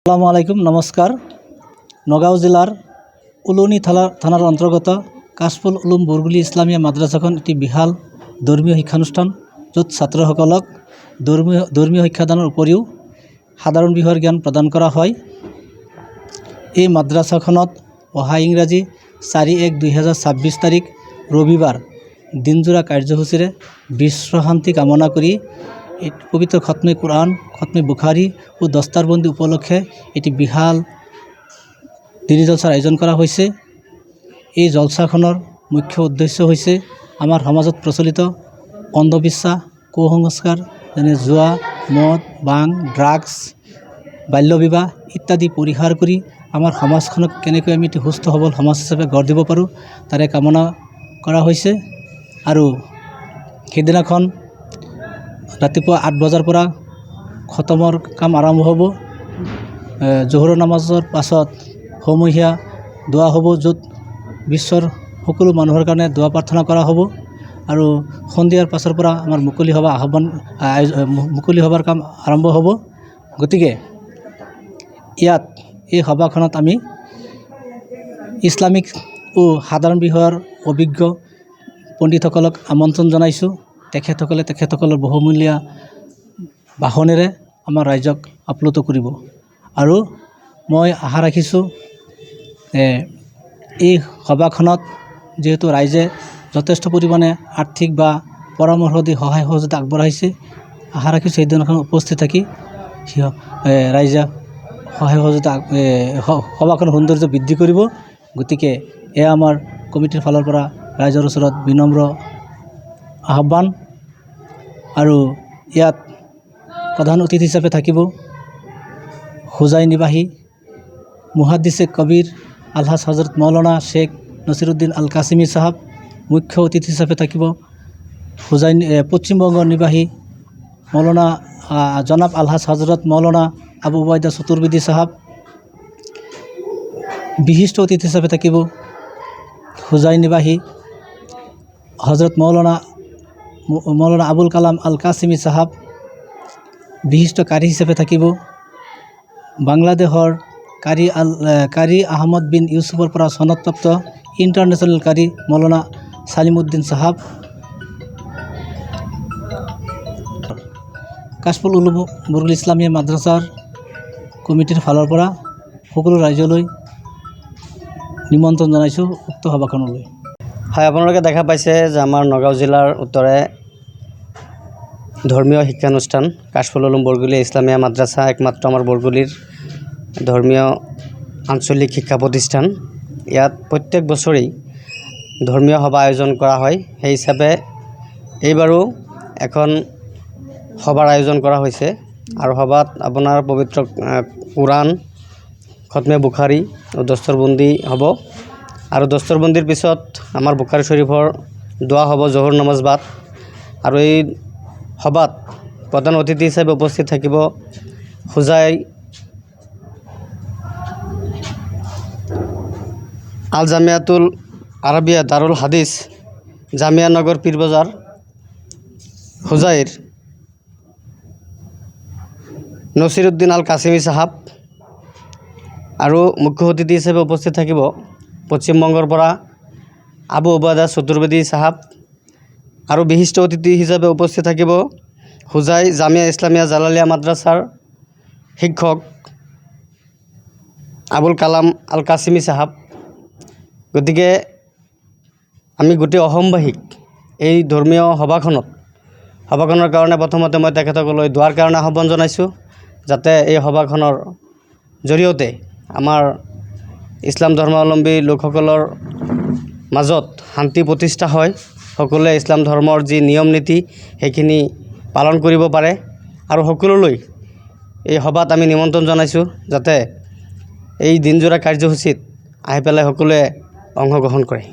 আসসালামু আলাইকুম, নমস্কাৰ। নগাঁও জিলাৰ উলনি থানাৰ অন্তৰ্গত কাশফুল উলুম বৰগুলি ইছলামিয়া মাদ্ৰাছাখন এটি বিশাল ধৰ্মীয় শিক্ষানুষ্ঠান, য'ত ছাত্ৰসকলক ধৰ্মীয় শিক্ষাদানৰ উপৰিও সাধাৰণ বিষয়ৰ জ্ঞান প্ৰদান কৰা হয়। এই মাদ্ৰাছাখনত অহা ইংৰাজী 4/1/2026 তাৰিখ ৰবিবাৰ দিনজোৰা কাৰ্যসূচীৰে বিশ্ব শান্তি কামনা কৰি পবিত্ৰ খতমে কোৰআন, খতমে বুখাৰী ও দস্তাৰবন্দী উপলক্ষে এটি বিশাল দিনী জলসাৰ আয়োজন কৰা হৈছে। এই জলসাখনৰ মুখ্য উদ্দেশ্য হৈছে আমাৰ সমাজত প্ৰচলিত অন্ধবিশ্বাস, কুসংস্কাৰ যেনে জুৱা, মদ, ভাং, ড্ৰাগছ, বাল্যবিবাহ ইত্যাদি পৰিহাৰ কৰি আমাৰ সমাজখনক কেনেকৈ আমি এটি সুস্থ সবল সমাজ হিচাপে গঢ় দিব পাৰোঁ তাৰে কামনা কৰা হৈছে। আৰু সেইদিনাখন ৰাতিপুৱা 8 বজাৰ পৰা খতমৰ কাম আৰম্ভ হ'ব। জোহৰৰ নামাজৰ পাছত সমূহীয়া দোৱা হ'ব, য'ত বিশ্বৰ সকলো মানুহৰ কাৰণে দোৱা প্ৰাৰ্থনা কৰা হ'ব। আৰু সন্ধিয়াৰ পাছৰ পৰা আমাৰ মুকলি সভাৰ কাম আৰম্ভ হ'ব। গতিকে ইয়াত এই সভাখনত আমি ইছলামিক ও সাধাৰণ বিষয়ৰ অভিজ্ঞ পণ্ডিতসকলক আমন্ত্ৰণ জনাইছোঁ। তেখেতসকলৰ বহুমূলীয়া ভাষণেৰে আমাৰ ৰাইজক আপ্লুত কৰিব। আৰু মই আশা ৰাখিছোঁ এই সভাখনত যিহেতু ৰাইজে যথেষ্ট পৰিমাণে আৰ্থিক বা পৰামৰ্শ দি সহায় সহযোগিতা আগবঢ়াইছে, আশা ৰাখিছোঁ সেইদিনাখন উপস্থিত থাকি ৰাইজে সহায় সহযোগিতা সভাখনৰ সৌন্দৰ্য বৃদ্ধি কৰিব। গতিকে এয়া আমাৰ কমিটিৰ ফালৰ পৰা ৰাইজৰ ওচৰত বিনম্ৰ আহ্বান। আৰু ইয়াত প্ৰধান অতিথি হিচাপে থাকিব হোজাই নিবাসী মুহাদ্দিছে কবিৰ আলহাজ হজৰত মৌলানা শেখ নছিৰুদ্দিন আল কাছিমি চাহাব। মুখ্য অতিথি হিচাপে থাকিব পশ্চিমবংগৰ নিবাসী মৌলানা জনাব আলহাজ হজৰত মৌলানা আবু উবাইদা চতুৰ্বেদী চাহাব। বিশিষ্ট অতিথি হিচাপে থাকিব হোজাই নিবাসী হজৰত মৌলানা আবুল কালাম আল কাছিমি চাহাব। বিশিষ্ট কাৰী হিচাপে থাকিব বাংলাদেশৰ কাৰী আহমদ বিন ইউছুফৰ পৰা সনদপ্ৰাপ্ত ইণ্টাৰনেশ্যনেল কাৰী মৌলানা ছালিমুদ্দিন চাহাব। কাশফুল উলুম বৰগুলি ইছলামিয়া মাদ্ৰাছাৰ কমিটিৰ ফালৰ পৰা সকলো ৰাইজলৈ নিমন্ত্ৰণ জনাইছোঁ উক্ত সভাখনলৈ। হয়, আপোনালোকে দেখা পাইছে যে আমাৰ নগাঁও জিলাৰ উত্তৰে ধৰ্মীয় শিক্ষানুষ্ঠান কাশফুল উলুম বৰগুলি ইছলামিয়া মাদ্ৰাছা একমাত্ৰ আমাৰ বৰগুলিৰ ধৰ্মীয় আঞ্চলিক শিক্ষা প্ৰতিষ্ঠান। ইয়াত প্ৰত্যেক বছৰেই ধৰ্মীয় সভা আয়োজন কৰা হয়। সেই হিচাপে এইবাৰো এখন সভাৰ আয়োজন কৰা হৈছে। আৰু সভাত আপোনাৰ পবিত্ৰ কোৰাণ, খতমে বুখাৰী আৰু দস্তৰবন্দী হ'ব। আৰু দস্তৰবন্দীৰ পিছত আমাৰ বুখাৰী শ্বৰীফৰ দোৱা হ'ব জোহৰ নামাজ বাদ। আৰু এই সভাত প্ৰধান অতিথি হিচাপে উপস্থিত থাকিব হোজাই আল জামিয়াতুল আৰবিয়া দাৰুল হাদিছ জামিয়া নগৰ পীৰ বজাৰ হোজাইৰ নছিৰুদ্দিন আল কাছিমি চাহাব। আৰু মুখ্য অতিথি হিচাপে উপস্থিত থাকিব পশ্চিমবংগৰ পৰা আবু উবাইদা চতুৰ্বেদী চাহাব। আৰু বিশিষ্ট অতিথি হিচাপে উপস্থিত থাকিব হোজাই জামিয়া ইছলামিয়া জালালিয়া মাদ্ৰাছাৰ শিক্ষক আবুল কালাম আল কাছিমি চাহাব। গতিকে আমি গোটেই অসমবাসীক এই ধৰ্মীয় সভাখনৰ কাৰণে প্ৰথমতে মই তেখেতসকললৈ দোৱাৰ কাৰণে আহ্বান জনাইছোঁ, যাতে এই সভাখনৰ জৰিয়তে আমাৰ ইছলাম ধৰ্মাৱলম্বী লোকসকলৰ মাজত শান্তি প্ৰতিষ্ঠা হয়, সকলোৱে ইছলাম ধৰ্মৰ যি নিয়ম নীতি সেইখিনি পালন কৰিব পাৰে। আৰু সকলোলৈ এই সভাত আমি নিমন্ত্ৰণ জনাইছোঁ যাতে এই দিনজোৰা কাৰ্যসূচীত আহি পেলাই সকলোৱে অংশগ্ৰহণ কৰে।